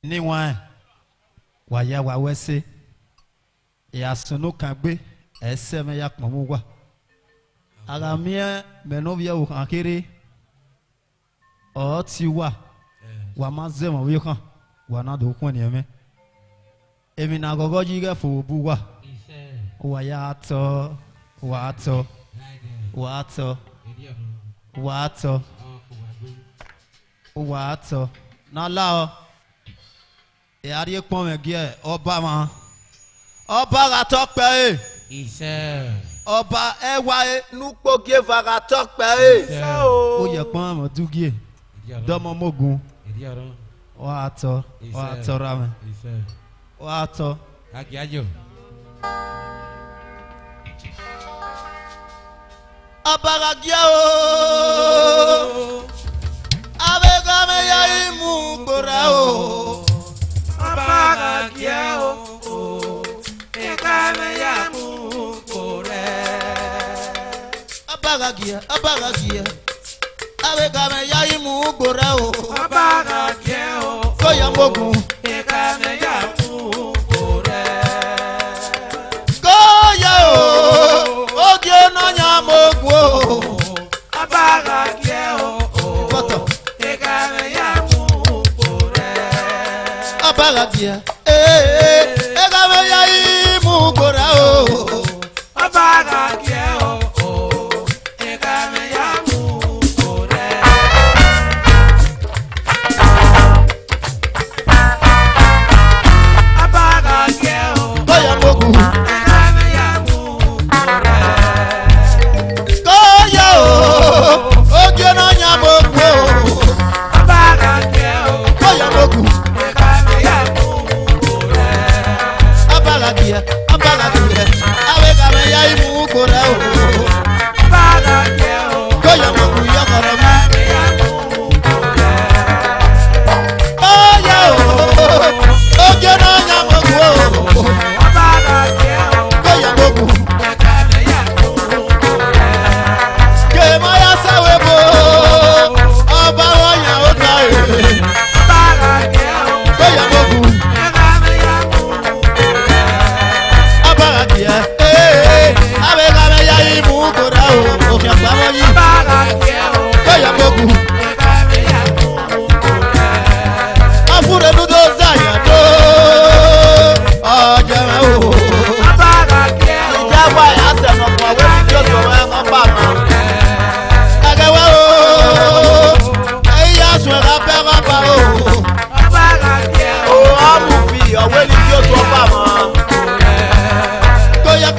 Niwa waya wa wese ya sunu kagbe ese me ya kpomugwa agamie menovia u akiri o tiwa wa mazema wi kan wa na do kun ni eme emi na gogo ji ge fo buwa wa ya to wa to wa to wa to wa to na la e ari pon me gie oba ma oba ga tope e ise oba ewa e nupo gie va ga tope e o ye pon mo dugie domo mogun wa to rame wa to agiajo oba ga gie o ave ga me ya imu gbora o Abagagia o, ekame ya mukore. Abagagia, abekame ya imukore o. Abagagia o, koya mogu, ekame ya mukore. Koya o, ogie no nyamogu o. Abagagia o, ekame ya Abagagia, egame ya imu gora o. Abagagia o, egame ya mu gora. Abagagia o, koya mogu, egame ya mu gora. Koya o, oge no nyamogu o. Abagagia o, koya mogu. Abagagia, abegame ya imu kora o. Abagagia o, koya mogu ya kora mu. Koya o, oge no nya mogu o. Abagagia o, koya mogu. Ke maya sawebo, oba wonya ota e. Abagagia o, koya mogu. Abagagia, abegame ya imu kora o. Okia bamoyi. Abagagia o, koya mogu. Egame ya mu kora. Afure nudo zaya do. Ojeme o. Abagagia o. Jawa ya se mo kwa we ti so we mo pa mo. Agawa o. Eya so ra pe ma pa o. Abagagia o. Amu fi o we ni ti o so pa mo. Koya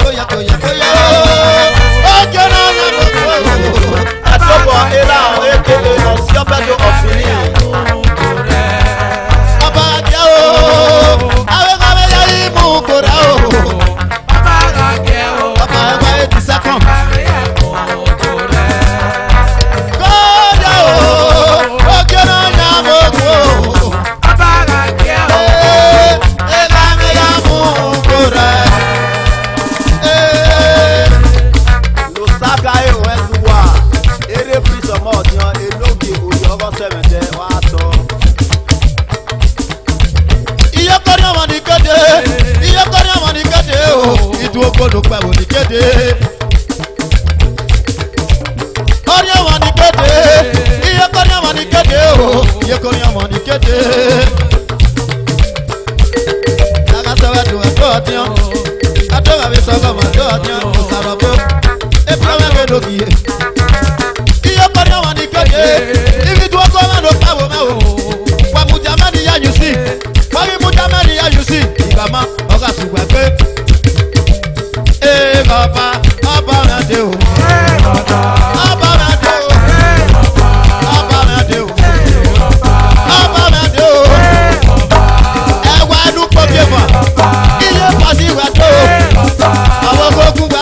ojo na na mo atobo era o eke no si obedo ofini Abagagia o abegame ya imu kora o Abagagia o abagame e disakon koya o ojo na na mo Abagagia o egame ya mu kora Ogodo pa woni kede Korea woni kede Iye Korea woni kede o Iye Korea woni kede Daga sawa do atian Adoga be saga ma do atian o sarabo E prawe be do kiye Iye Korea woni kede Ibi do ko ma do pa wo ma o Wa mujamani ya you see Wa mujamani ya you see Igama oga sugba pe Baba, Baba Nadeo. Baba Nadeo. Baba Nadeo. Baba Nadeo. Ewa lu pokeba. Iye pasi wa to. Awo gogun wa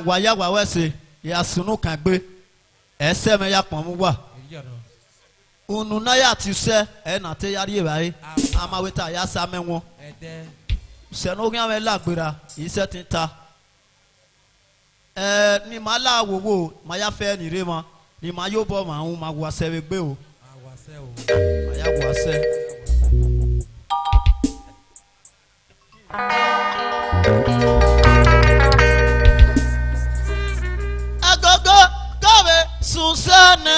waya wa wese ya sunu kan gbe ese me ya pon mu wa unu na ya ti se e na te yari e bai ama weta ya sa me won se no gan me lagbera ise tin ta ni ma la wowo ma ya fe ni re mo ni ma yo bo ma hun ma wa se we gbe o ma ya wa se agogo kabe susana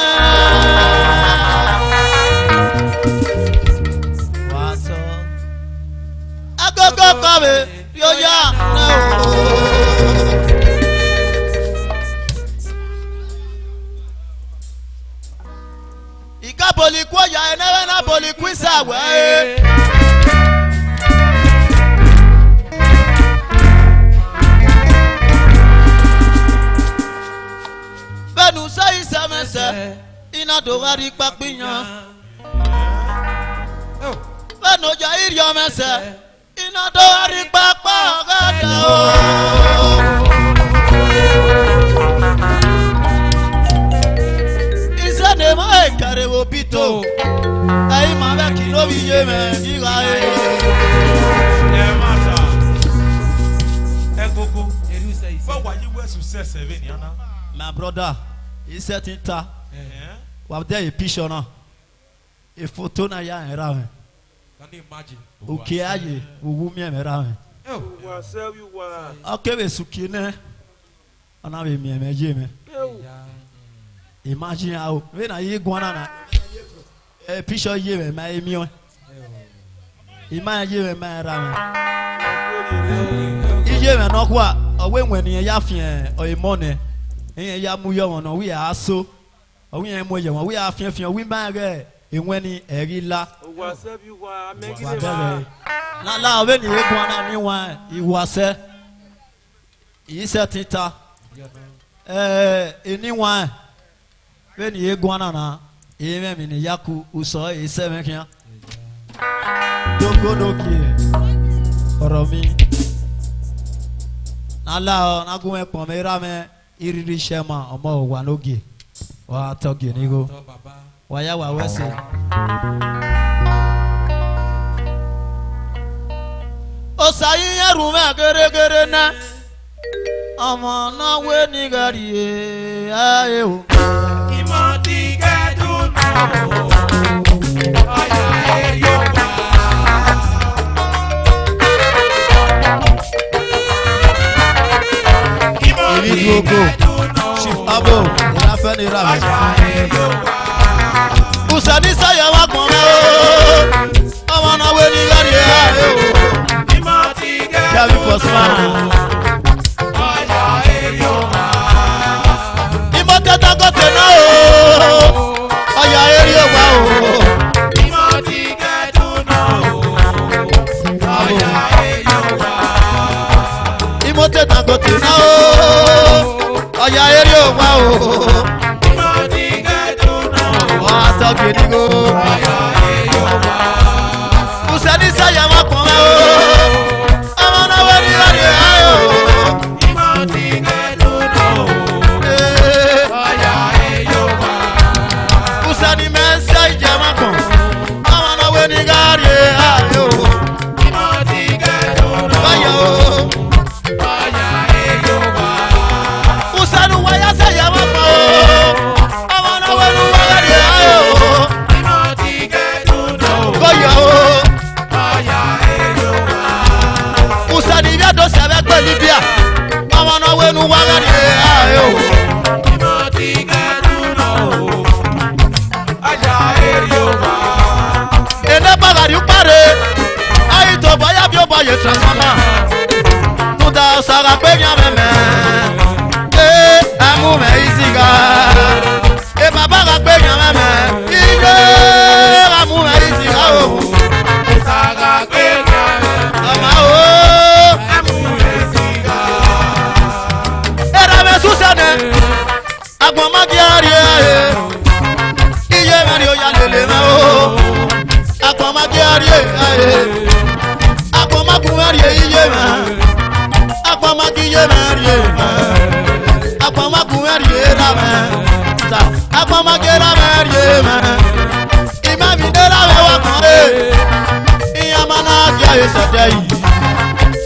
waso agogo kabe yoya na ika boliku ya enewe na boliku isawe benu sai semese ina do gari papiyan benu ja iri omese ina do gari papa gada o isane ma ekare wo pito ai ma be kilo biye me giga e masa egogo eru say wa yi we success 7 yana. My brother, he said it. What there a picture now? A photo na ya era. Can you imagine? Okay, aye, we me era. Okay, we sukine. Ana we me me. Imagine how when I go na a picture ye me my emi. Imagine me my era. Ije me no kwa, when you yafie or a money. Ya mu yo won we aso o yen mo ye won we afiafia we ma re enwani eri la wa se bi wa megile ma na la we ni egun ana ni wan iwase ise tita eni wan we ni egun ana na eme mi ni yaku uso ise mekian dogo doki oro mi na la na gun e pon me ra me iriri shema omo wa noge wa toge nigo wa ya wa wese o sayi eru me gere na omo na we ni gari e aye o Imoti gedun aya e yoba Chief Abo, ila fe ni ra me. Usani saya wa gbon me o. Omo na we ni gari e aye o. Imoti gedun Gabi for smile. aya e yoba Imoti ta ko te na o. Aya eri o wa o. Imoti gedun aya e yoba Imoti ta ko te na o. Oya eri o wa o. Imoti gedun Wa to gidi go. aya e yoba Usani saya wa pon me o. Omo na we ni gari e aye o. Imoti gedun aya e yoba Usani mensa ijama kon. Omo na we ni gari e aye o. Imoti gedun Baya o. aya e yoba Usanu wa ya saya wa pon o. Omo na we ni gari e aye o. Imoti gedun Baya o. aya e yoba Usani bia do se be pe Libya. Omo na we ni gari e aye o. Imoti gedun aya e yoba Ene bagari upare. Ayi to boya bi o boye transformer. Muda saga pe nya meme. Amu me isiga. E baba ga pe nya meme. Ije amu me isiga o. saga gbega Ama o. emu esiga Era me susane. Agbon ma di ari e. Iye mari o ya lele ma o. Agbon ma di ari e. Agbon ma ku mari e iye ma. Agbon ma di iye mari e. Akpama kumeri la me. Sa akpama kera meri me. Imami dera me wakone. Iyamana kia yesadei.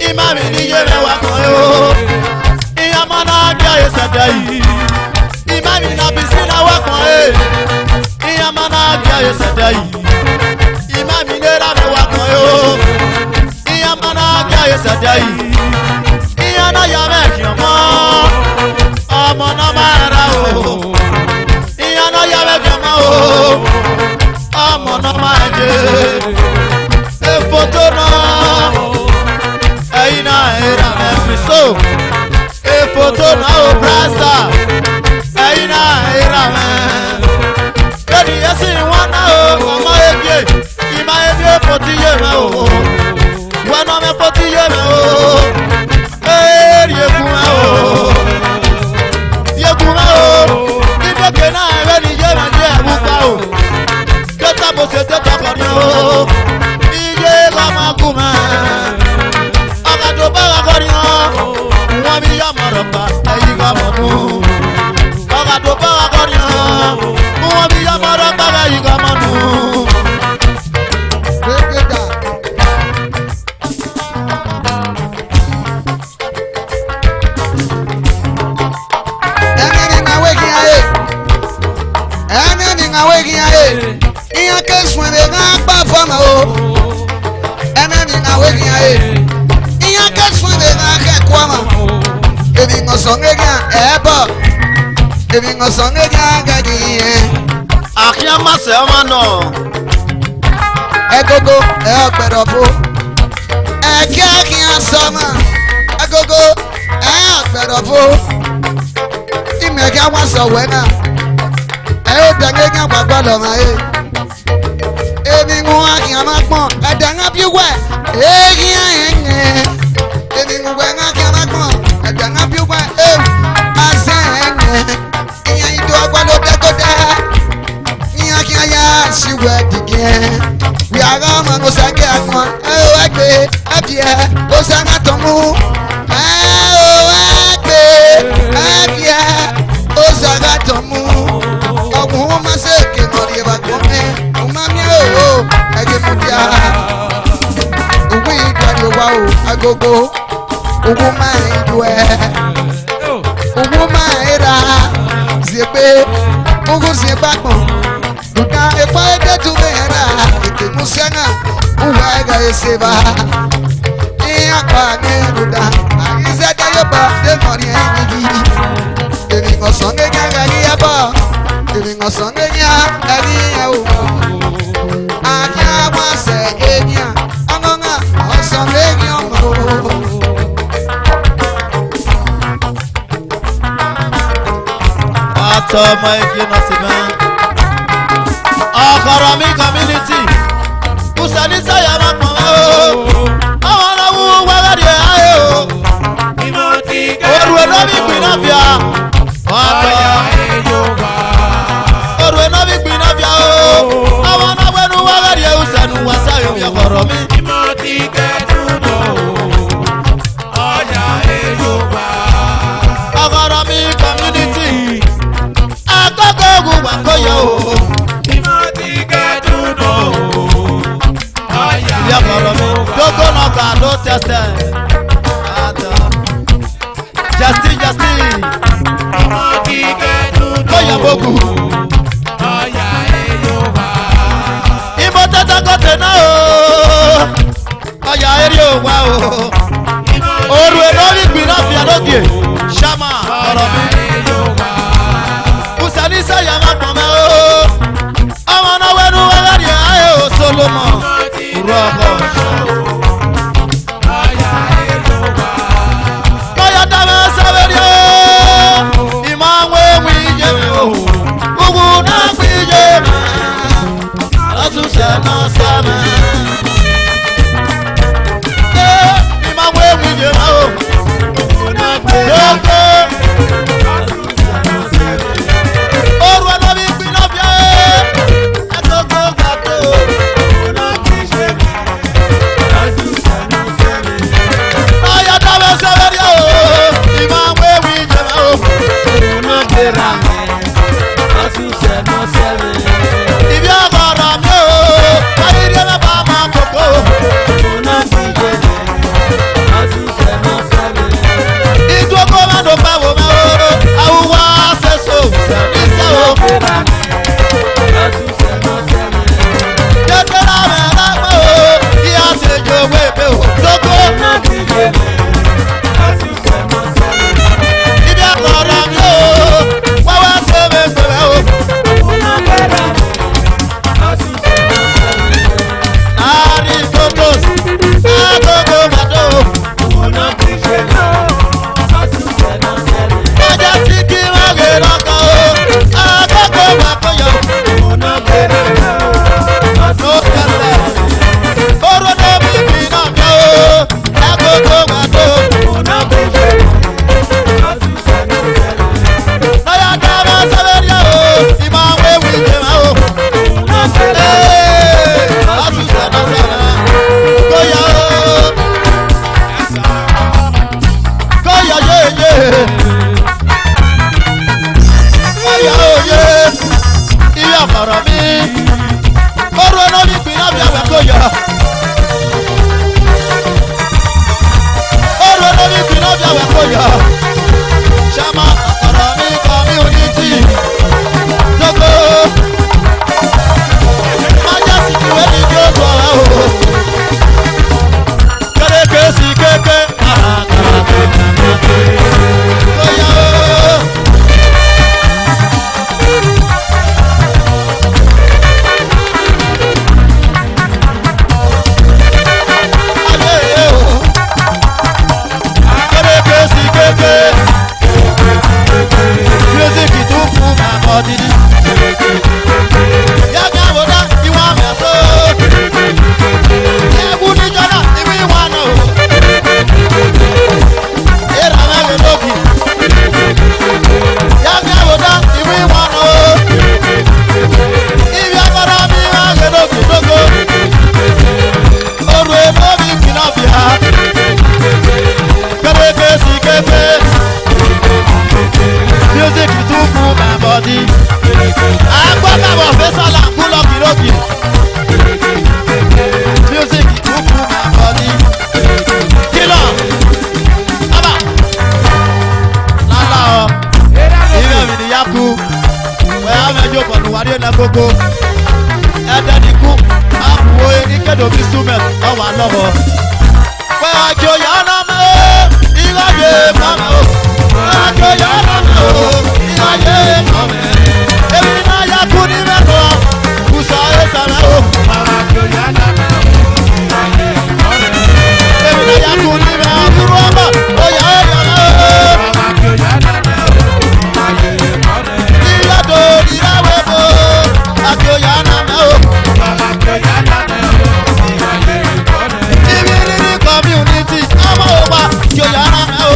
Imami niye me wakone o. Iyamana kia yesadei. Imami na bisina wakone. Iyamana kia yesadei. Imami dera me wakone o. Iyamana kia yesadei. Iyana yame kioma. Ọmọ náà máa ra o, ìyànà yàrá jọmọ o, ọmọ náà máa jẹ, èfòtò náà, ẹ̀yin náà ẹ̀rà ẹ̀fìsó, èfòtò náà o brasa, ẹ̀yin náà ẹ̀rà mẹ́. Lórí ẹ̀sìn wọn náà o, ọmọ ebie, ìmọ̀ ebie fòtí yé mẹ́ o, wọn náà mẹ́ fòtí yé mẹ́ o, èrì èkú mẹ́ o. Yeguma o, ibo kena ewe ni yema je abuka o. Keta mo se te tokoni o, iye kama kuma. Akado baga koni o, wami ya maroka, eyi kama nu. Akado baga koni o, wami ya maroka, eyi kama nu. Iya keswen de gba fama o. Enani na we gian e. Iya keswen de ga kwa ma. Ebi ngosonge gian ebo. Ebi ngosonge gian ga gi e. Akia ma se ma no. Egogo e ogberobo. Akia sama. Egogo e ogberobo. Ime ga wa so we na. E dange ga gbagba lo ma e. Ebi ngwa ki amagbon adanga biwe eyi anye ebi ngwa nga ki amagbon adanga biwe azenge iya ido agbalo dekoda iya ki aya siwe dige wi ara ma no sage agbon o agbe abie o sanga tomu o agbe abie o sanga tomu ogun ma se ke no ri ba gome umami o agemudia ugu igari wa o agogo ugu mai due ugu mai ra zepe ugu zebagbon duka efa ede tu mera ete musena uwa ga eseba apa ne ruda aize da yoba de mori enigi ebi ngosonge ga ri aba ebi ngosonge nya ari o akia wa se enya anonga osonge nyomo Ato my genocidan Akarami community Usani saya makmo Awana wu wagari ayo Orwe no bi kwinafia Ato Orwe no bi kwinafia Awana wenu wagari usanu wasayo ya koromi Akarami community Akogo wakoyo Ya koromi Dogo no kado teste Justin Koya bogu Ibo tata kote na o Oya eri o wa o Oru enori gbina fi adodie Shama koromi Usani saya makome o Awa na wenu wagari aye o Solomon Uroko Koya dame saberi o Imamwe mwijeme o Ugu na kwijeme Asu sema seme Imamwe mwijeme o Ugu na kwijeme Ibi ọgọrọ mi o, ayiri eme ba ma koko. Ìdúgbò máa dùn pa wò mẹ́ o, àwùwá fẹsọ̀ ní sẹ́ o. Jẹ́jẹ́ náà mẹ́ lápẹ́ o, kí a ṣe jò owó èpè o, lóko. Ibi ọgọrọ mi o, wáwá ṣe mi pẹ̀lẹ́ o. Ari kokos, agogo mado. Ọjà tí kí wọ́n lè lọ́kọ̀ o, agogo makoyo. No kẹsẹ̀, oró débi bí náà mi o, agogo mado. Lọ́yà dáná sábẹ́rì o, ìmọ̀ àwọn ewu ìjẹ̀mẹ̀ o. Ọ̀sùnsẹ̀ náà sọ̀rọ̀, kóyà o. Kóyà yéye. Kóyà òye. Iye ọ̀kọ̀rọ̀ mi. Oró náà ní ìpínlẹ̀ bí ẹ̀wẹ̀ kóyà. Oró náà ní ìpínlẹ̀ bí ẹ̀wẹ̀ kóyà. Ṣàmà ọ̀kọ̀rọ̀ mi community. Lógo. Májàsí ìwé ni kí ó tọ̀ ẹ́ o. Kéréké sí kéké. Kóyà o. Ayé o. Kéréké sí kéké. Music tún fún màmá dídí. Yàgò àwòdà ìwà mẹ́sọ̀. Ẹ̀wù níjọ́nà ìwé ìwà náà o. Ìrà mẹ́rin lókì. Yàgò àwòdà ìwé ìwà náà o. Ibi agbára mi máa ń gbé lókì lóko. Oru èbó mi kìnnà bìá. Kéréké sí kéké. Music tún fún my body. Agbọ́dọ̀ fẹ́sọ̀lá kú lọ́kìlọ́kì. Music tún fún my body. Kìlọ̀ bàbá lálá ọ. Ìrẹ̀ mi nìyá kú. Wẹ̀ á mẹ́jọ pọ̀nù wárí ẹ̀nà gbogbo. Ẹ̀dẹ̀ ní kú. Àbúwò ìkédò bí súnmẹ̀ ọ̀wà lọ́wọ́. Pẹ̀ àjò yàrá mẹ́ o. Ìlàyé mọ́mẹ́ o. Àjò yàrá mẹ́ o. Ìlàyé mọ́mẹ́. Èmi náà yà kú ní mẹ́tọ́. Kùsà ẹ̀sà mẹ́ o. Èmi náà yà kú ní mẹ́ àbúrò ọmọ. Oyà ẹ̀yà mẹ́ o. Ìyàdò ìyàwó bo. Àjò yàrá mẹ́ o. Ibi níní community ọmọ òwà. Àjò yàrá mẹ́ o.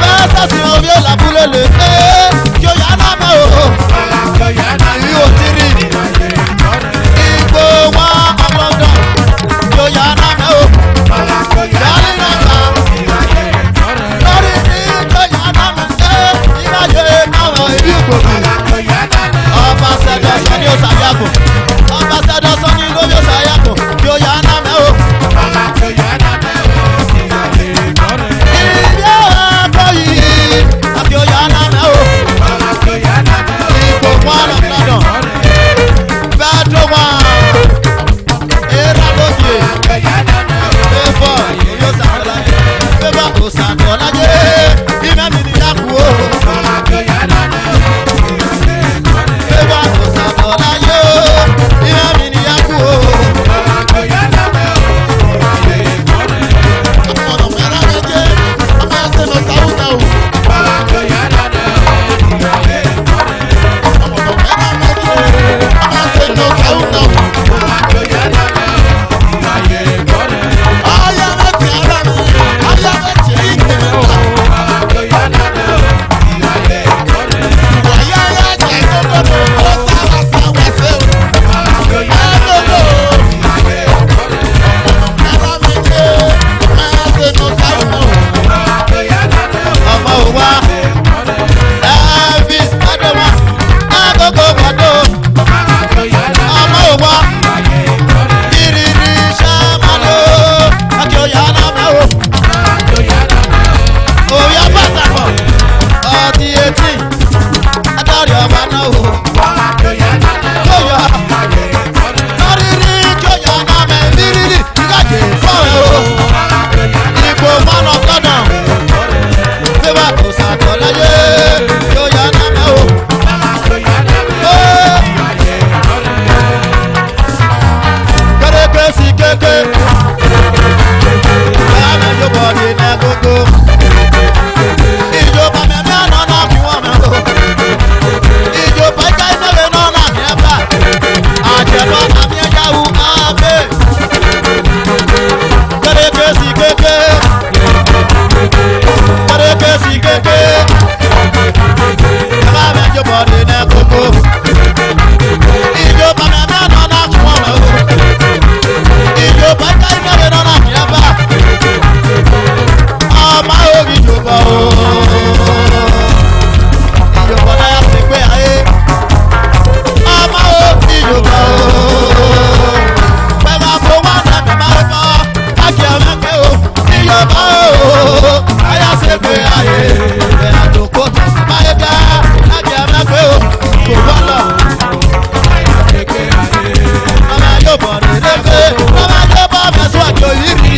Bẹ́ẹ̀ láyé yóò yá náà mẹ́ o. Kéréké sí kéké. Báyà mi yóò bọ̀ ní iná gógó. Ìjọba mẹ́mí àná náà kí wọ́n mẹ́ o. Ìjọba ìka ìnáwó náà náà ní ẹ bá. Àjẹ̀bọ́ àmì ẹ̀yà wù ábẹ́. Kéréké sí kéké. Kéréké sí kéké. Báyà mi yóò bọ̀ ní iná gógó. Ìjọba mẹ́mí àná náà kí wọ́n mẹ́ o. Ìjọba ìka ìnáwó náà náà ní ẹ bá. Ọmọ orí ìjọba o. Ìjọba náà yà sí pé ayé. Ọmọ orí ìjọba o. Pẹ̀lú àpò wọn náà mi máa ń bọ̀. Káàkiri ẹ̀mẹ́kẹ́ o. Ìjọba o. Ayà sí pé ayé. Ìbẹ̀rẹ̀ àdókò tó sì máa yẹ ká. Káàkiri ẹ̀mẹ́kẹ́ o. Kò bọ́ lọ. Ọmọ yóò bọ̀ nílé pé. Ọmọ yóò bọ̀ mẹ́sàn-án àjò yìí rí.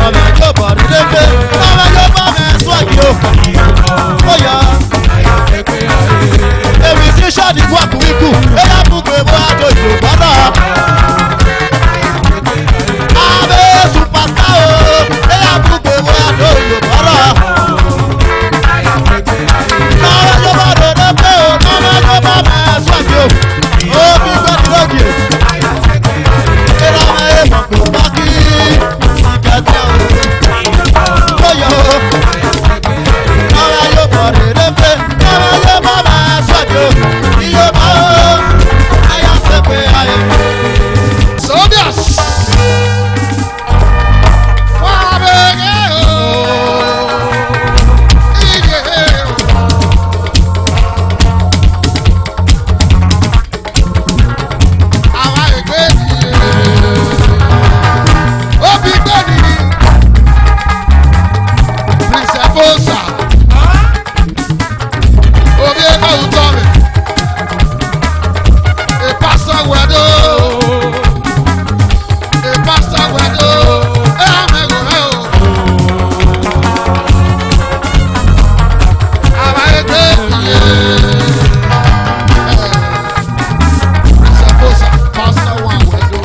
Ọmọ yóò bọ̀ nílé pé. Ọmọ yóò bọ̀ mẹ́sàn-án àjò. Ó yọ. Èmi sí ṣáàdì fún àkúwíkù. Ẹ̀yà bùgbé bọ́ àjò Yorùbá náà. Àbẹ̀ sùpàstà o. Ẹ̀yà bùgbé bọ́ àjò Yorùbá náà. Ọmọ yóò bọ̀ nílé pé o. Ọmọ yóò bọ̀ mẹ́sàn-án àjò. Ó fi gbẹ́dì lókè. Ẹ̀rọ ọmọ ẹ̀ mọ̀ pé wọ́n kí ìkẹtẹ o. Ó yọ o. Ọmọ yóò bọ̀ nílé pé. Ọmọ yóò bọ̀ mẹ́sàn-án àjò. Ìyóbá o. Ayà ṣe pé ayé. Soldiers. Wabege o. Iye o. Àwa ìgbé nìyẹn. Obi gbé nìyí. Prince Fosa. Obi ẹ̀ka òótọ́ mi. A pastor wedo. A pastor wedo. Ẹ á mẹ́gò rẹ̀ o. Àwa ẹgbẹ́ nìyẹn. Prince Fosa, pastor one wedo.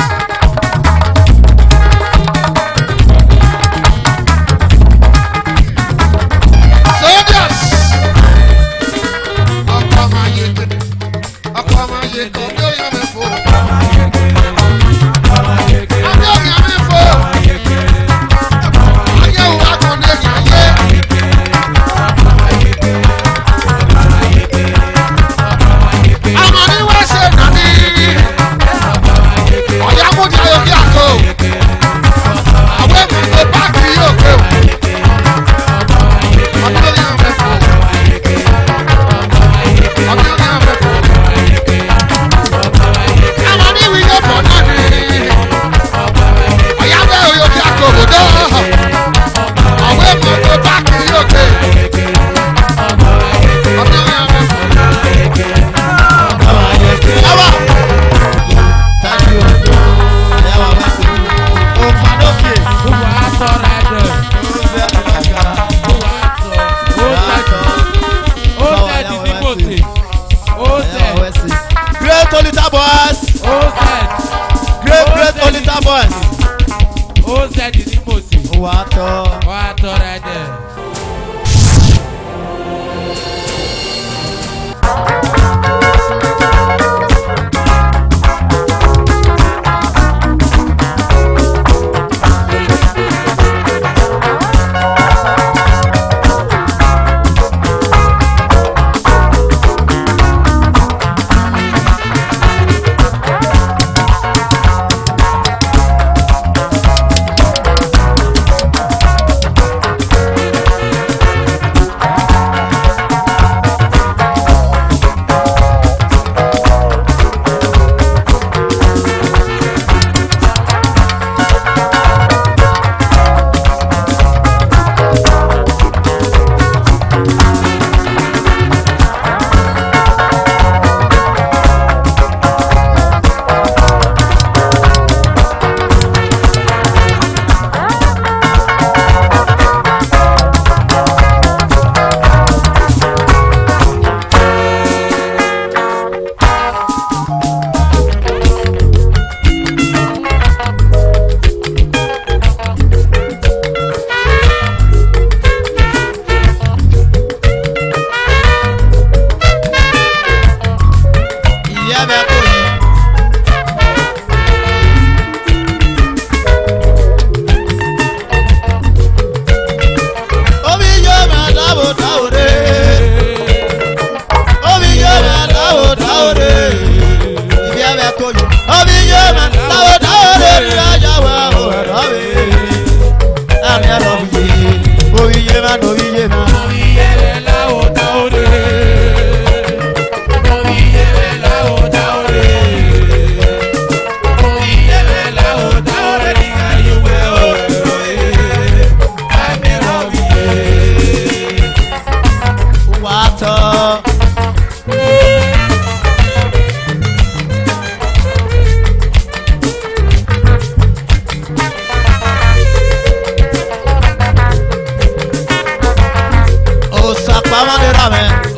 yema no bi yema.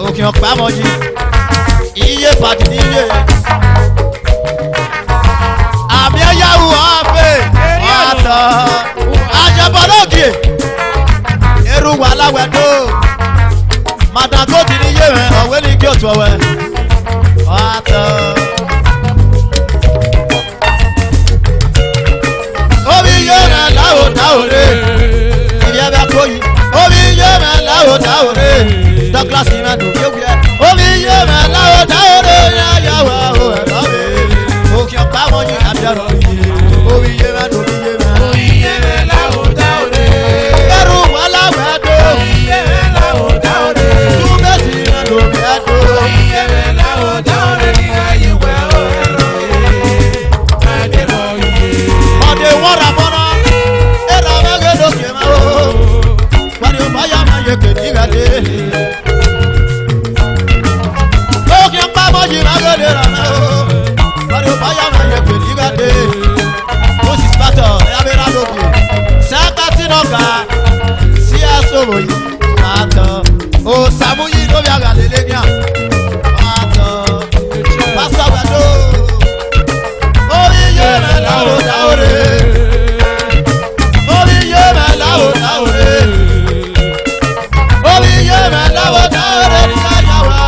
Òkè ọ̀pá mọ́jì iye pàtì ní iye àmì ẹ̀yàwó ọ̀fẹ́ ọ̀tọ̀ àjẹbọ̀lọ́gì eru wà láwẹ̀dọ́ màdàgọ́dì ní iye rẹ̀ ọ̀wẹ́ ní kí òtù ọ̀wẹ́ ọ̀tọ̀. omi iye rẹ̀ láwò dáwòrè ìyẹ́ bẹ́ẹ̀ kó yìí omi iye rẹ̀ láwò dáwòrè. Douglas Iman do you hear? Omi ye me lawo daore ya ya wa o elawe. Òkè ọ̀pá mo ni abiyaro yi. Omi ye me do mi ye me. Omi ye me lawo daore. Eru wala we do. Omi ye me lawo daore. Tu be si me do me do. Omi ye me lawo daore ni ayi we o elawe. Ade ro yi. Ode wora bona. Era me ge do ke ma o. Wari o ba ya ma ye ke ni ga de. Moses Pato, Yabera Loki, Sakati Noka, Siaso, Pato, O Samuyi Noviaga Lelenia, Pato, Passa Wado, Oyema Lao Daure, Oyema Lao Daure, Oyema Lao Daure,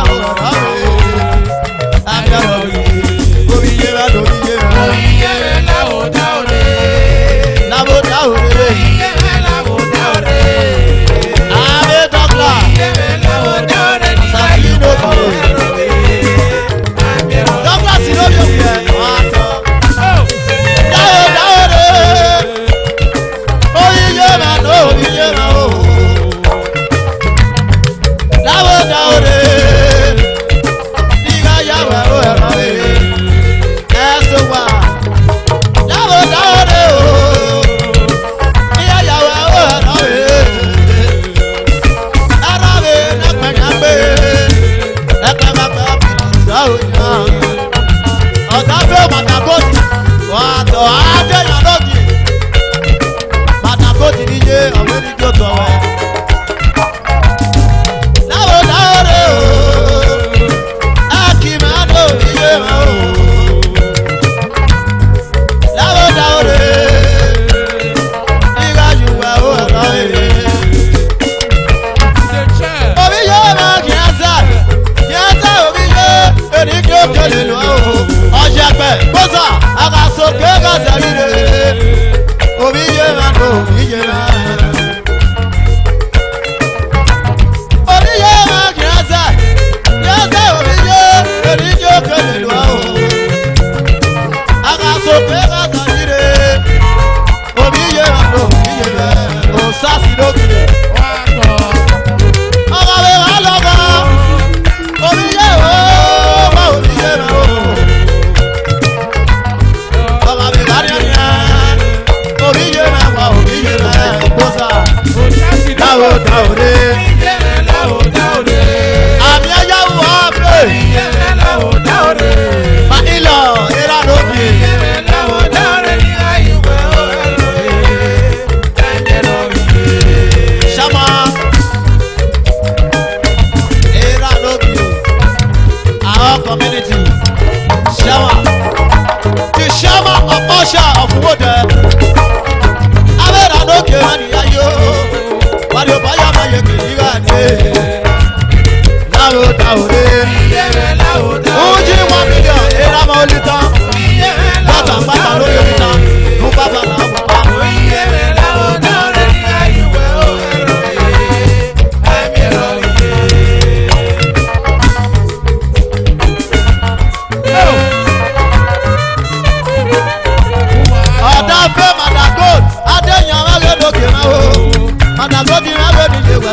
Yawa,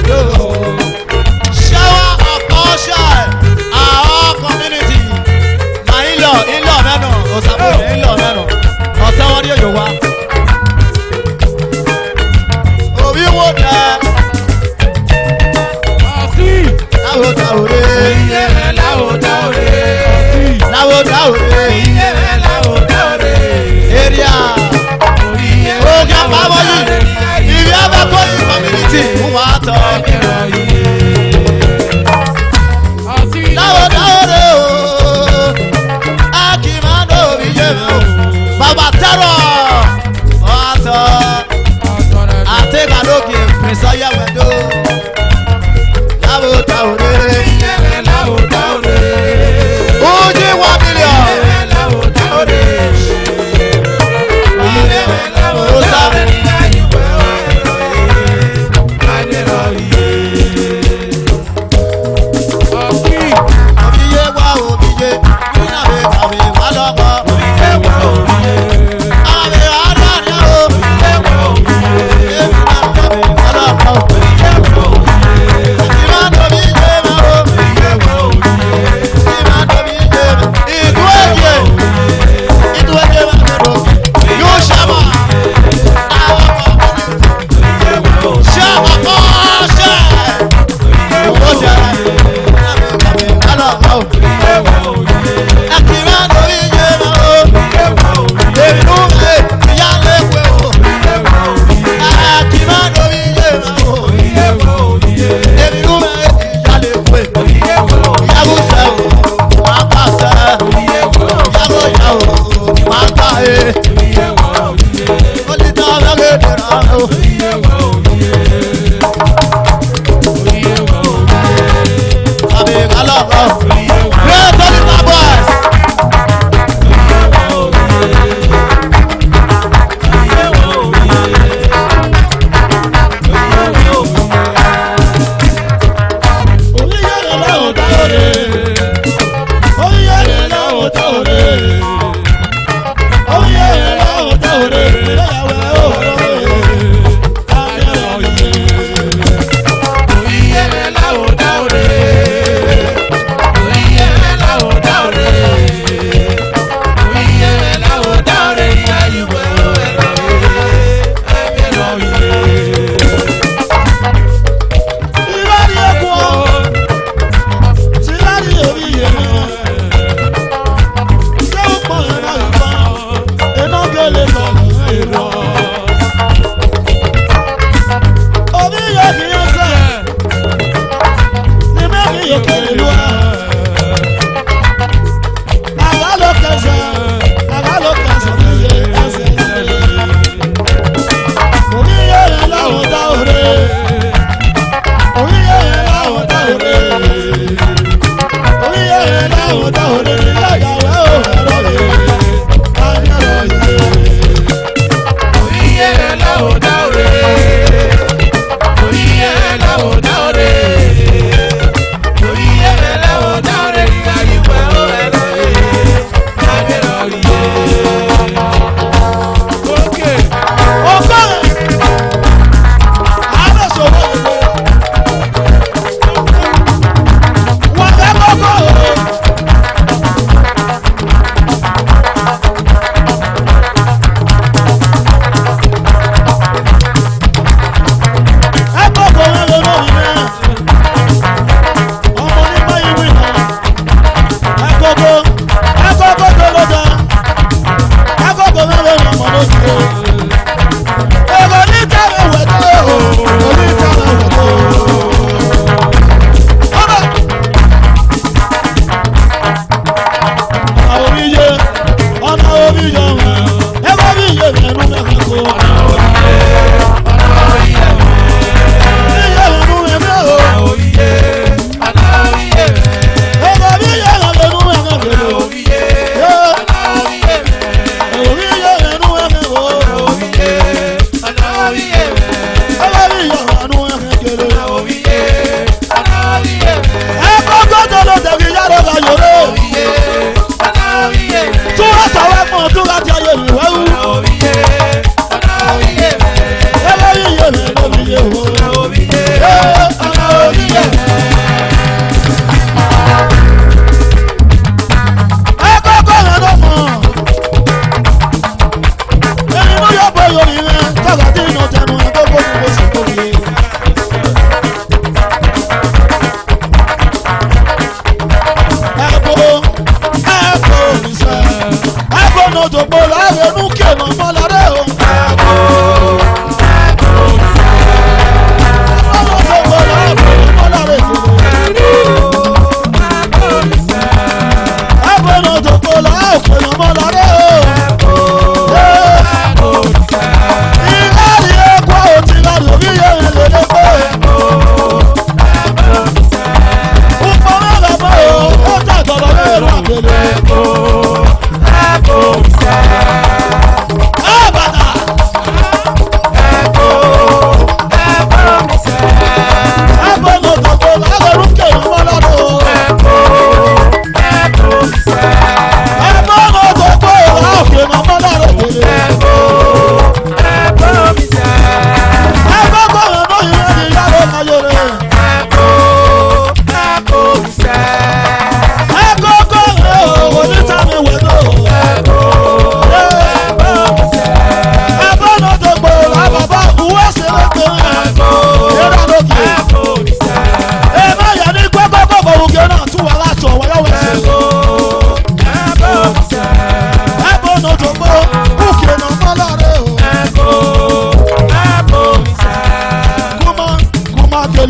Shower of Oshai, our community. My in-law mẹ́nu, Osabode in-law mẹ́nu. Ọ̀sẹ̀ wọn ní Yorùbá. Òbí wo dẹ̀? Láwo dáwòrè. Láwo dáwòrè. Area. Oge àpamọ́ yìí. Ìrì abẹ́kọ̀ yìí community. Wà á tọ̀. Láwo dáwòrè o. A kì í máa ń dòwì yé mi o. Bàbá tẹ́rọ̀. Wà á tọ̀. Àtẹ̀kàlókè pèsè ọ̀yẹ́wẹ̀dó. Láwo dáwòrè. Oji 1 million. Osa. Obiye wa obiye, ina be kawe wa lọkọ. Abe adana o. Ebi na kawe wa lọkọ. Ìmọ̀ tóbi jẹ́ ma o.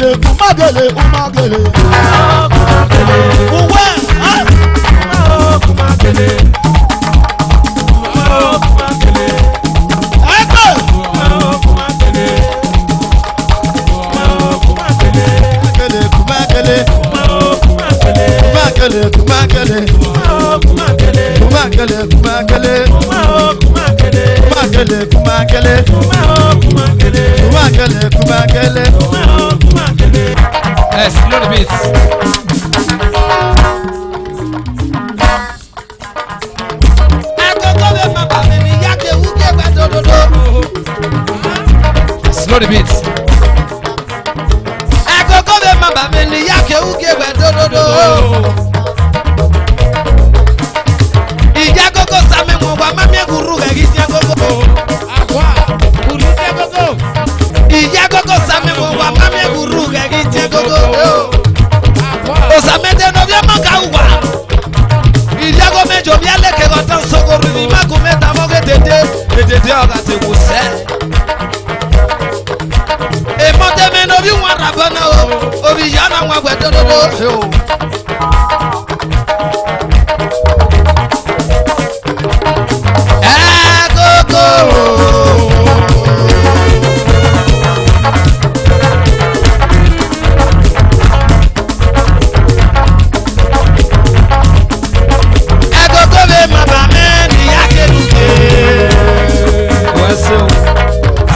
Kumagele, kumagele, kumagele. Uwe, ah. Kumagele. Kumagele. Eko. Kumagele. Kumagele. Kumagele, kumagele. Kumagele, kumagele. Kumagele, kumagele. Kumagele, kumagele. Kumagele, kumagele. Yes, little bit.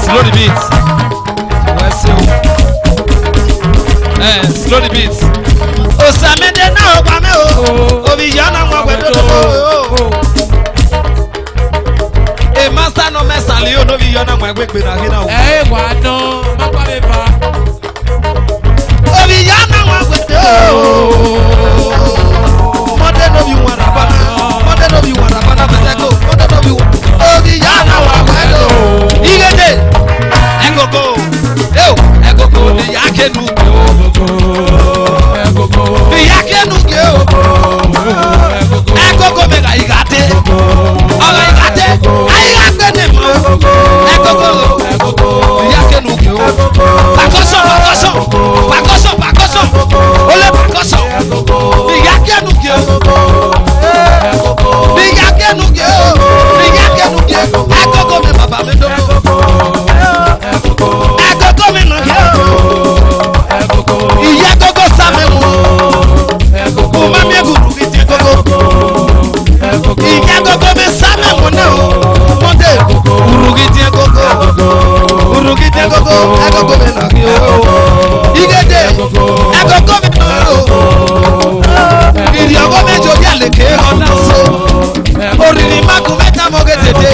Slow the beats. Slow the beats. Slow the beats. Osamede na ogbame o. Obi yana nwa gbedodo. E master no mesali o no bi yana nwa gbegbe na gina o. Wa no, ma pa me fa. Obi yana nwa gbedo. Mode no bi wana bana. Mode no bi wana bana beteko. Mode no bi. Obi yana nwa gbedo. Igede. Egogo. Yo, egogo ni yake nu. Egogo mega igate. Oga igate. Ayigate ne mo. Egogo. Yake nu ke o. Percussion. Ole percussion. Yake nu ke o. Egogo me baba me do. Egogo me no ke o. Iyagogo same mo. Umami guru gite gogo. Iyagogo me same mo ne o. Monde urugite gogo. Egogo me no ke o. Igede. Egogo me no o. Iriago me jobi aleke ona so. Oriri magu meta mogetete.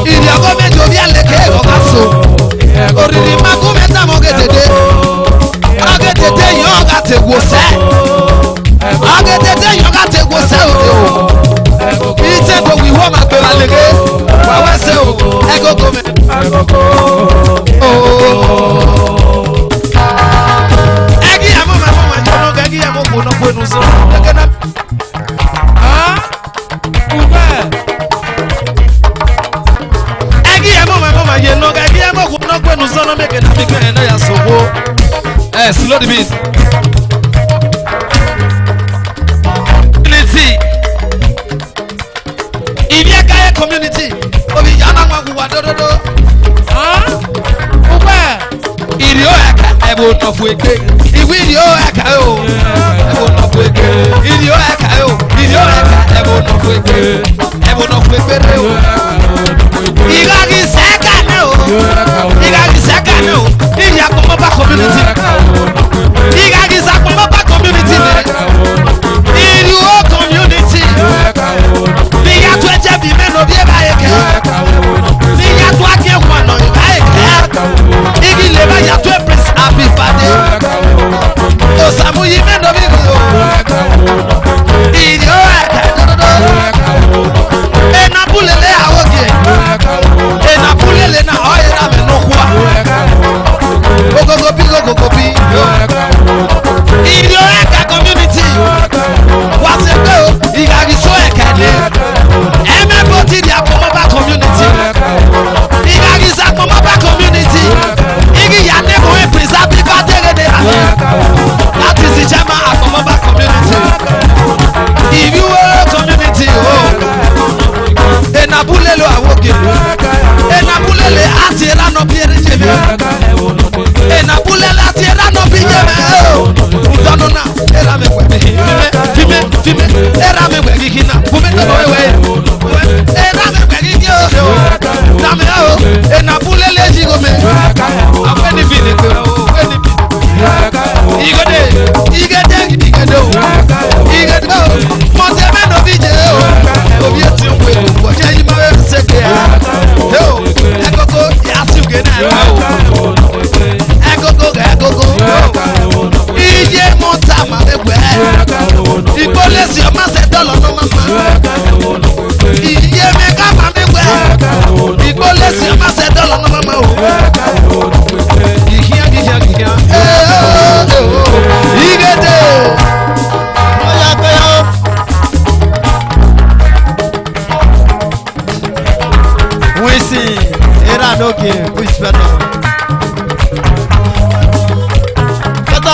Iriago me jobi aleke ona so. Oriri magu meta mogetete. Agetete yoga te wose. Agetete yoga te wose o. Ite do wi wo ma pe balege. Wa wese o. Egogo me. Egi amo ma jono gegi amo ko no ko nu so. Egena. Egi amo ma ye no gegi amo ko no ko nu so no make na big na ya so wo. Slow the beat. Community. Obi yana mwa kuwa dododo. Uwe. Irio eka ebo no fueke. Iwi irio eka yo. Ebo no fueke. Irio eka yo. Irio eka ebo no fueke. Ebo no fueke yo. Igagi seka no. Igagi seka no. Iria komoba community. Igagi sa komoba community. Irio community. Biya tweje bi meno bi ba eke. Biya to ake kwano ba eke. Igi le ba ya to prince happy birthday. O samu yi meno bi go. Idio eke dodo. E na bulele awoge. E na bulele na oyera me no kwa. Ogogo bi. Idio eke community. Wasebe o igagi so eke le. Everybody they are Komoba community. Igagi sa Komoba community. Igi ya nebo e preserve the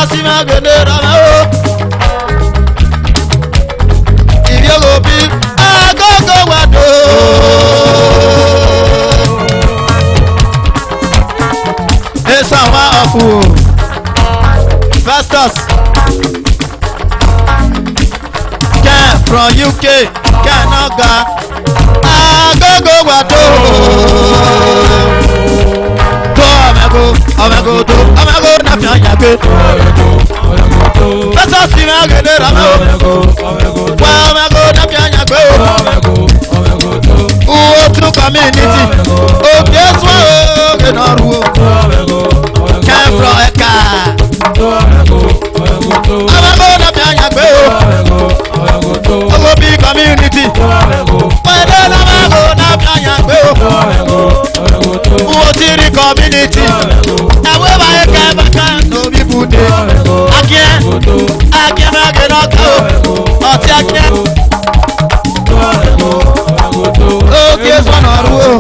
si ma gene rama o. If you go big, I go wado. It's a one of you. Festus. Ken from UK. Kenoga. I go wado. Amago na fi anya gbe. Pesa si ma gede rama o. Wa amago na fi anya gbe o. O tu community. O Jesu o ke na ru o. Ken from Eka. Amago na fi anya gbe o. O bi community. Pede na amago na fi anya gbe o. O ti ri community. Awe ba e ka baka no bi bude. Akie ma ke no ka o. Oti akie. O ke so no ru o.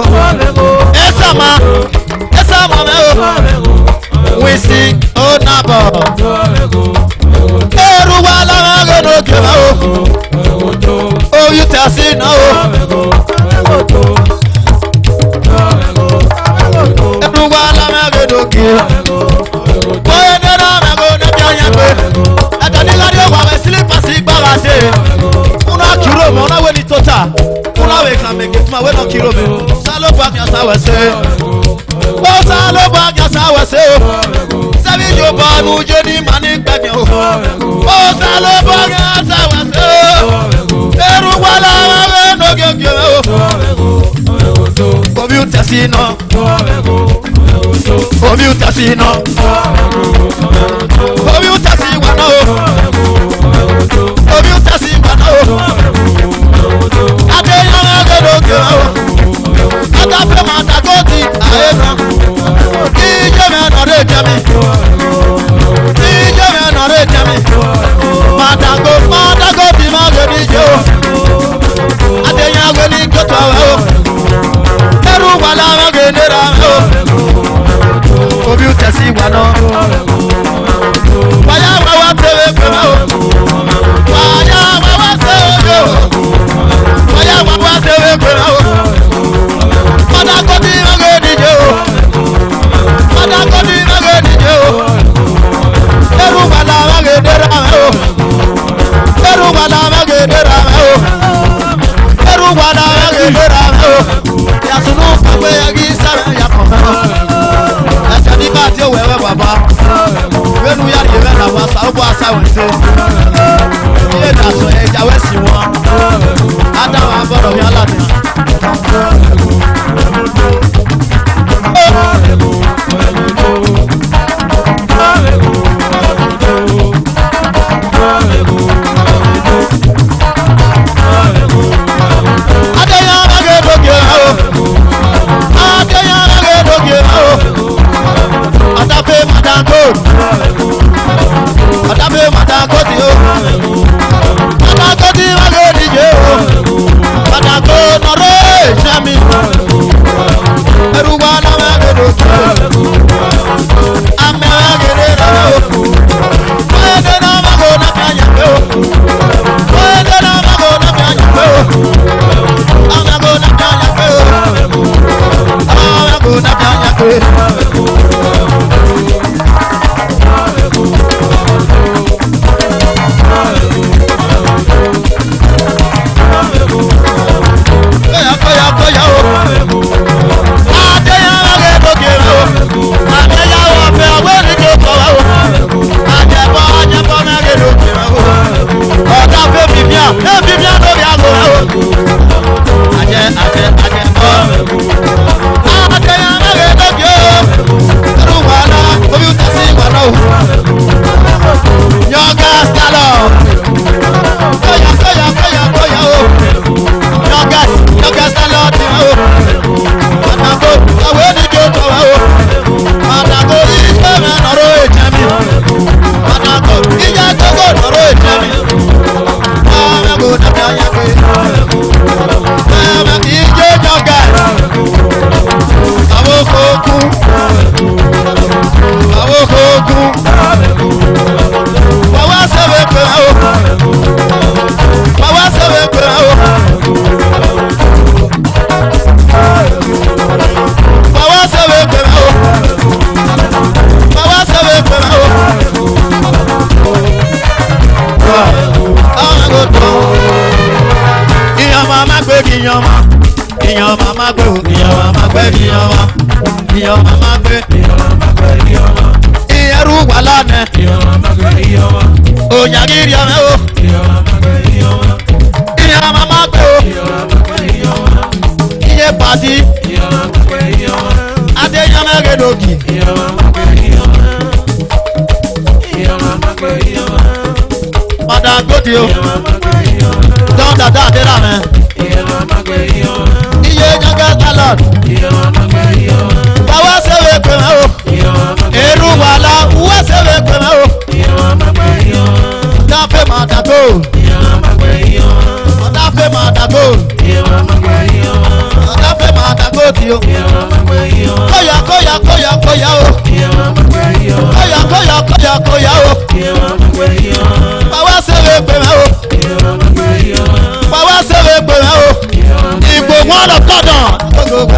Esa ma me o. We sing o na bo. Eru wa la ma ke no ke ma o. O you tell see no o. Wala magedo kira. Boye dera mago na bianya gbe. Atani ladio wa we slip asi gbarade. Una kiro me una we ni total. Una we can make it my we no kiro me. Salo ba mi asa we se. O salo ba mi asa we se. Sabi jo ba mu je ni mani gbe o. O salo ba mi asa we se. Eru wala mago no ge o. Computer si no. Computer si no. Computer si wano. Computer si wano. Ade yana gedo gedo. Ada pe mata goti aena. Ije me no re jami. Ije me no re jami. Mata goti ma gedi jo. Ade yana gedi goto awo. Eru wala ma genera o. Computer si wano. Waya wa tewe pema o. Waya wa tewe o. Waya wa tewe pema o. Mada kodi magedi jo. Mada kodi magedi jo. Eru wala ma genera o. Eru wala ma genera o. Eru wala ma genera o. Ya sunu pagbe agi sare ya ko. Tí ó wẹ̀wẹ̀ bàbá wẹ́nu yára ìwé náà wá sáwọ́ àsáwọ̀ ṣe ilé ìdásọ ẹja wẹ́sì wọn adáwọ̀ agbọ́dọ̀ mi aládùn. Adabe madagoti o. Madagoti magodi je o. Madago nore jami. Eru wala magedo. Ame magede ra o. Wede na mago na kanya o. Wede na mago na kanya o. Amago na kanya o. Amago na kanya o. Àwọn ogun máa gbé o ìyàwó máa gbé ìyàwó máa gbé ìyẹrù wà lánàá ònyàgìrì ọmọ o ìyàwó máa gbé o iye pàdé adéyàmẹ́rẹ́ lòdì padà gòdì o dán dàda àdéhà mẹ́ iye yàgẹ́ salad báwa sẹ́wé pẹ̀mẹ́ o èrú wàhálà wúwẹ́ sẹ́wé pẹ̀mẹ́ o dáfẹ́ máa dàgbò dáfẹ́ máa dàgbò dáfẹ́ máa dàgbò tí o kóyà kóyà kóyà kóyà o kóyà kóyà kóyà kóyà o báwa sẹ́wé pẹ̀mẹ́ o báwa sẹ́wé pẹ̀mẹ́ o ìgbò wọn lọ kọ́dọ̀ gbogbo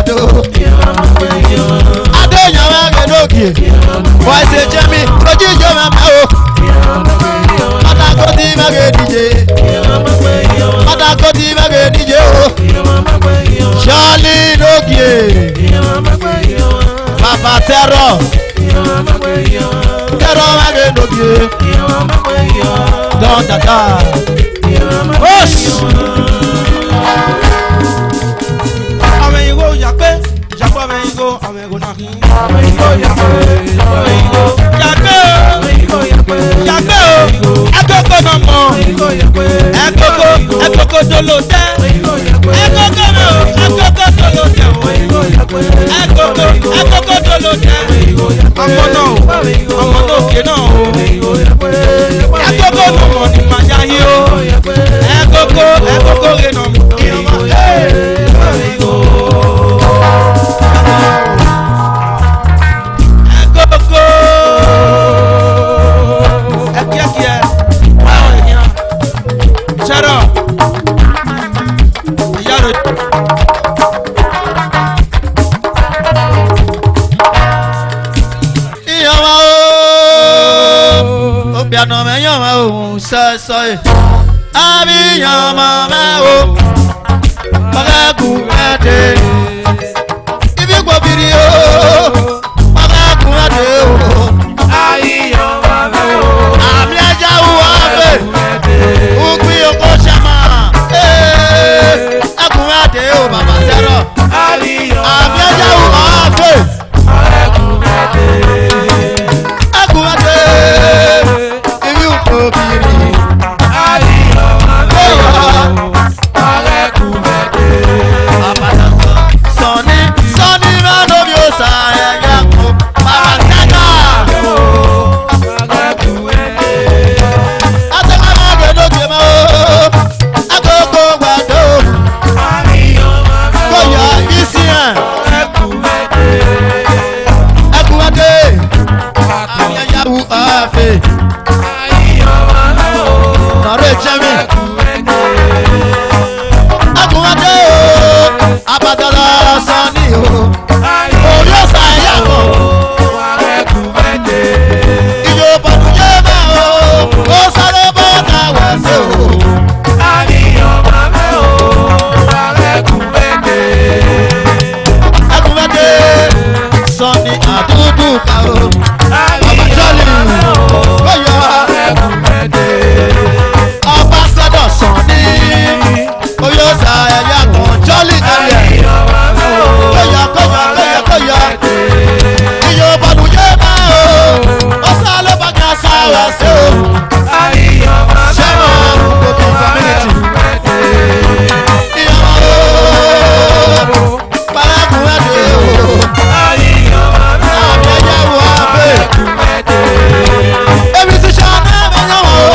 adéyàwó agẹdọ́gì wọ́n ẹsẹ̀ jẹ́mi lójú ìjọ mẹ́mẹ́ o pátákó tí mẹ́gẹ̀ díje pátákó tí mẹ́gẹ̀ díje o sọ́ọ́lì lókè bàbá tẹ́rọ̀ mẹ́gẹ̀ lókè dán dàda oṣù. Amigo, ya pe, ya pe amigo, amigo na hin. Amigo, ya pe, amigo, ya pe, ya pe o. Akoko na mo, akoko dolo te. Akoko mo, akoko dolo te. Akoko dolo te. Ọmọ náà òkè náà o. Akoko no mo ni ma ya yi o. Akoko re na mo. Piano me llama un soy Abi llama me o Paga cubete Ibi kwa video Paga cubete o Ay, llama me o Abi aja uape Ukwi oko shama Cubete o baba zero Abi aja uape Cubete obìnrin àríyá sọ̀ni máa lóbi ọ̀sà ẹ̀yà kò bàbá kẹ́kà. Atẹ́kọ̀ọ́mọ́gẹ̀ lókè mọ́ agogo gbàdó kóyà ìsì ẹ̀ ẹkùnwádé àyẹ̀yàwó àfẹ́. Jẹ́mi. Akunwade o, Abadala Sani o, orí ọ̀sà ẹ̀yà kan. Ìjọ Bọ̀dúnjẹ́ bá o, ó sáré bọ́ ọ̀tá wẹ̀sẹ̀ o. Akunwade Sani àdúgbò ká o. Bàbá Jọ́lì ó yọ. Sọ̀ni oyóòsà ẹ̀yà kan jọ́lì ẹ̀yẹ kóyà iye Bọ̀dúnjẹ́ bá o ó sá ló bá ká sáwà sí o ṣẹ́mọ̀ gbogbo community ìyàwó pàrẹ́kùn ẹ̀dẹ̀ o àmì ẹ̀yẹ wọ àfẹ́ èmi ti ṣe àná ẹ̀yẹ wọ̀ o.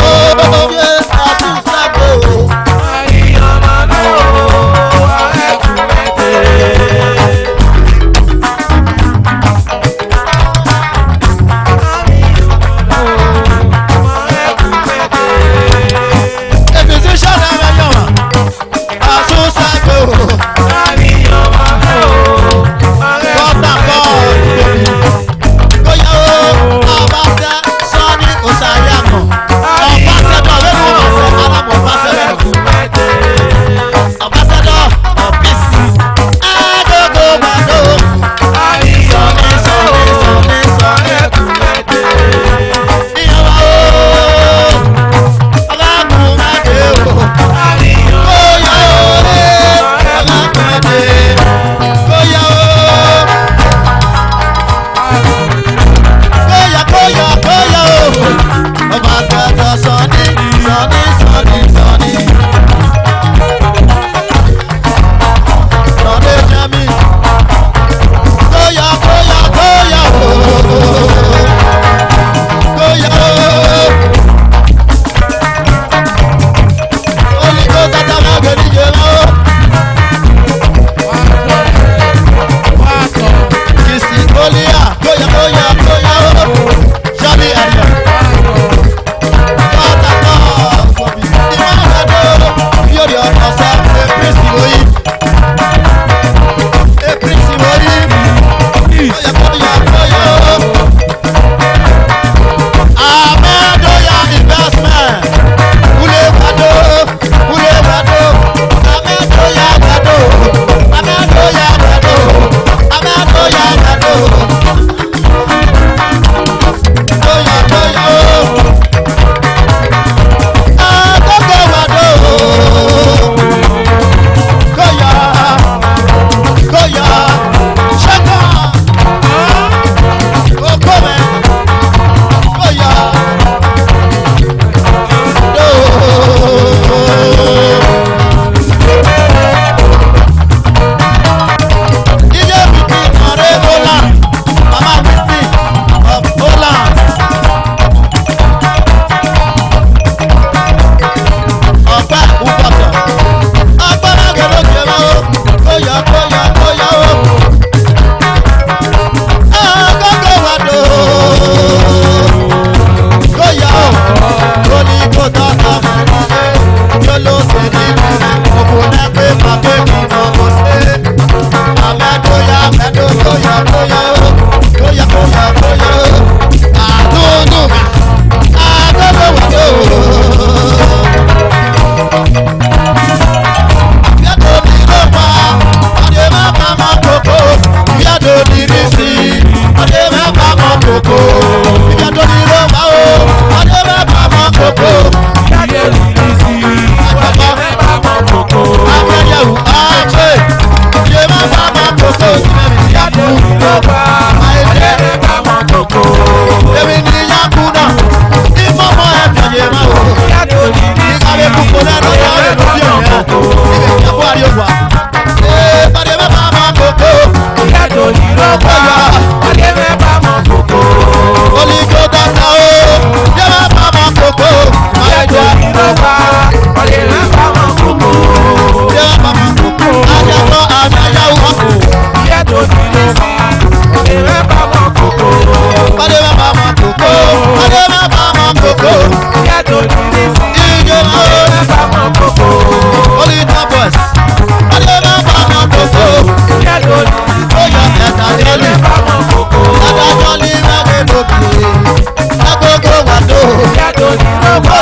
gbàdó. Yàtọ̀ ní lọ́wọ́.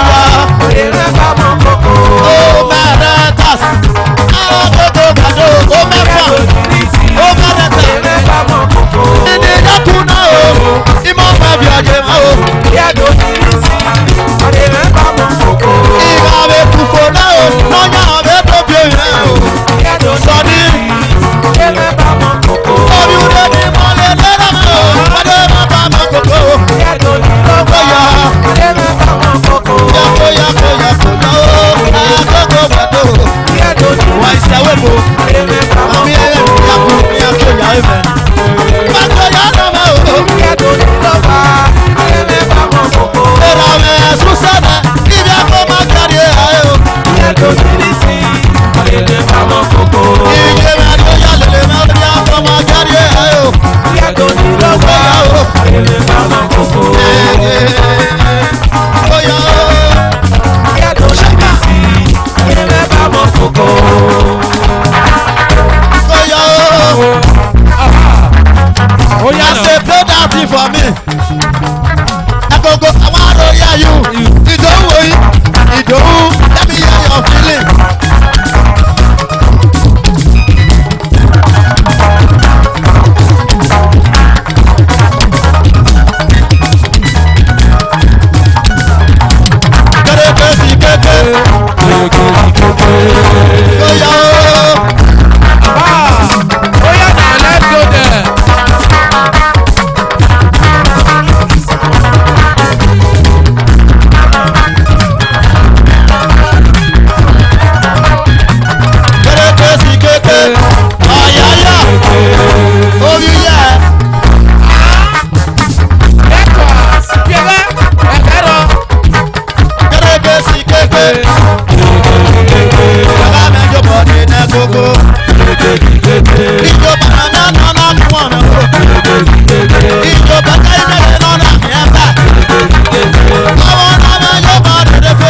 Èrè bá mọ kókó. Ó mẹ́rẹ̀ tàs. Alákòókò gbàdó. Ó mẹ́fà. Ó mẹ́rẹ̀ tà. Èrè bá mọ kókó. Ìdí dákun náà o. Ìmọ̀ bàbí ọ̀jẹ̀ máa o. Yàtọ̀ ní sí. Èrè bá mọ kókó. Ìgbà mi kúfò náà o. Lọ́nyà ọ̀bẹ tó bí òyìnbó o. Yàtọ̀ ní Sọ̀dí. èrè bá mọ kókó. Omi ò lè ní mọ́lẹ̀ lẹ́nà o. Adé máa bá ma kókó. Yàtọ̀ ní lọ́wọ́. Èrè bá mọ kókó. Yàkó yàkó yàkó náà o. Alákòókò gbàdó. Yàtọ̀ ní Wà ìsẹ̀wé mo. èrè bá mọ Àmì ẹ̀rẹ̀ mi yàkó mi yàkó yà ẹ̀mẹ̀. Pàtó yàrá ma o. Yàtọ̀ ní lọ́wọ́. Èrè bá mọ kókó. Èrò àmì ẹ̀sùn sẹ́nẹ̀. Ibi àkó máa kárí ẹ̀ ayé o. Yàtọ̀ ní sí. Èrè bá mọ kókó. Iye máa ní oyà lèlè máa ní àkó máa kárí ẹ̀ ayé o. Yàtọ̀ ní lọ́wọ́. Èrè bá mọ kókó. Oyà o. Yàtọ̀ ní sí. Èrè bá mọ kókó. Oyà o. Ó yá As náà. they play that thing for me. Agogo àwọn àròyé ayò. Ìdòwú oyin. Ìdòwú. Let me hear your feeling. Kéréké sí kéké. Oyà o. Ó yá náà, let's go there. Kéréké sí kéké. Ọ̀yàyà. Orí yẹ. Breakfast, Pierre, ẹ̀fẹ̀rọ. Kéréké sí kéké. Bàbá mi jókòó ní iná gbogbo. Ìjọba náà náà mú ọ̀nà o. Ìjọba táyé mẹ́rin náà náà fi ẹ̀ bá. Àwọn náà máa yóò bá dédé pé.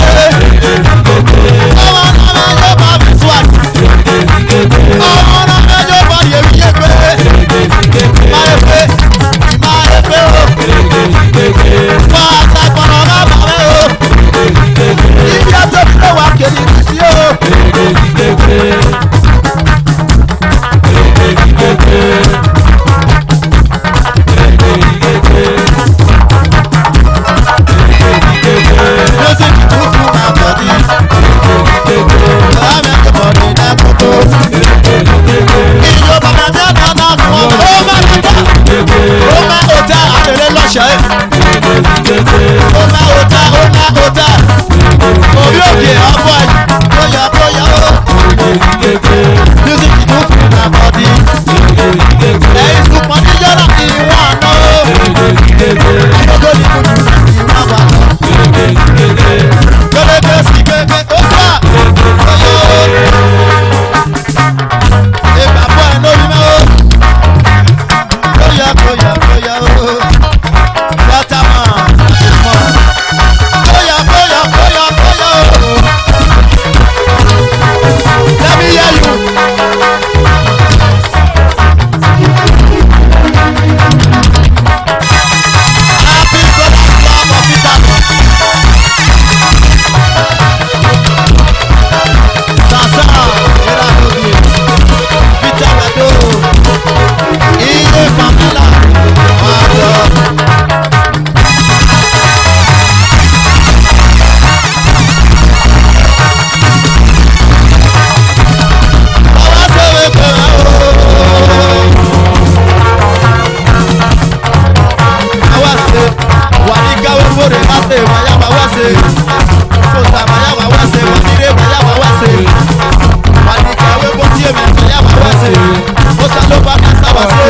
Àwọn náà máa yóò bá mi sùn àjù. Àwọn náà máa yóò bá yẹ̀wì yẹ pé. Máa yẹ pé. Máa yẹ pé o. Wà á sàgbọ̀nà ọ̀gá bàbá o. Ibi àti òkúta wà kéde ní sí o. Music too full my body. I make the body that go. Ìjọba náà náà mú ọ. Ó máa ń ta. Ó máa ń ta àrẹ̀lẹ̀ lọ́sẹ̀. Ó máa ń ta. Orí òkè ọ̀pọ̀ ẹ̀. Bóyá o. Music too full my body. Ẹ̀yin sùpọ̀ níjọ́ra ìwọ̀n àná o. Àgbọ̀dọ̀ ní kùtù ìwọ̀n wà lọ. Kéréké sí kéké ó gbà. Ìgbàgbọ́ ẹ̀ lórí mẹ́ o. Bóyá o. Waterman. Bóyá o. Let me hear you. Happy Brothers Club of Italy. Sasa, era lóde. Vita Gado. Iye Pamela. Wàá Bàbá sẹ́wé pẹ̀lú o. Awase, walika wefore mate mayama wase. Kota mayama wase, walire mayama wase. Walika wepotie mayama wase. Osa loba kasa wase.